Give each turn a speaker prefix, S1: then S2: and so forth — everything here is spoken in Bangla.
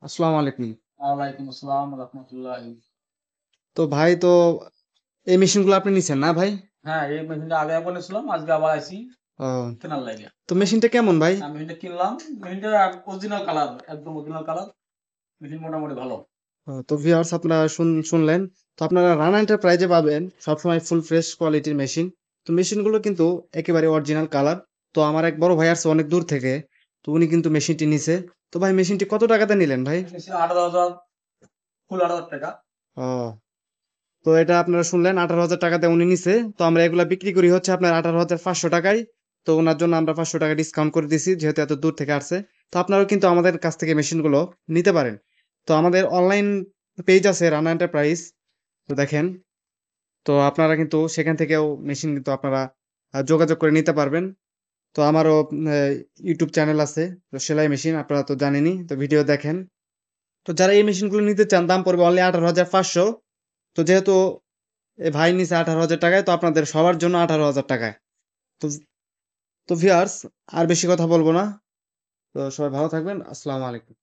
S1: আসসালামু আলাইকুম।
S2: ওয়ালাইকুম আসসালাম রহমতুল্লাহ।
S1: তো ভাই তো এই মেশিনগুলো আপনি নিছেন না ভাই?
S2: হ্যাঁ, এই মেশিনটা আগে একবার নিয়েছিলাম, আজকে আবার আইছি
S1: ও
S2: কেনার লাগে।
S1: তো মেশিনটা কেমন ভাই?
S2: মেশিনটা কিনলাম, মেশিনটা অরিজিনাল কালার, একদম অরিজিনাল কালার। মেশিন মোটামুটি ভালো।
S1: তো ভিউয়ার্স আপনারা শুনলেন। তো আপনারা রানা এন্টারপ্রাইজে পাবেন সবসময় ফুল ফ্রেশ কোয়ালিটির মেশিন। তো মেশিনগুলো কিন্তু একেবারে অরিজিনাল কালার। তো আমার এক বড় ভাই আসছে অনেক দূর থেকে। তো উনি কিন্তু মেশিনটি নিছে। তো ভাই মেশিনটি কত টাকাতে নিলেন ভাই?
S2: নিয়েছি 18,000, ফুল 18,000 টাকা।
S1: ও তো এটা আপনারা শুনলেন 18,000 টাকাতে উনি নিছে। তো আমরা এগুলা বিক্রি করি হচ্ছে আপনার 18,500 টাকায়। তো ওনার জন্য আমরা 500 টাকা ডিসকাউন্ট করে দিছি যেহেতু এত দূর থেকে আসছে। তো আপনারাও কিন্তু আমাদের কাছ থেকে মেশিনগুলো নিতে পারেন। তো আমাদের অনলাইন পেজ আছে রানা এন্টারপ্রাইজ। তো দেখেন। তো আপনারা কিন্তু সেখান থেকেও মেশিন কিন্তু আপনারা যোগাযোগ করে নিতে পারবেন। তো আমারও ইউটিউব চ্যানেল আছে। তো সেলাই মেশিন আপনারা তো জানেনই। তো ভিডিও দেখেন। তো যারা এই মেশিনগুলো নিতে চান দাম পড়বে অনলি 18,500। তো যেহেতু এ ভাই নিছে 18,000 টাকায় তো আপনাদের সবার জন্য 18,000 টাকায়। তো তো ভিউয়ার্স আর বেশি কথা বলবো না। তো সবাই ভালো থাকবেন। আসসালামু আলাইকুম।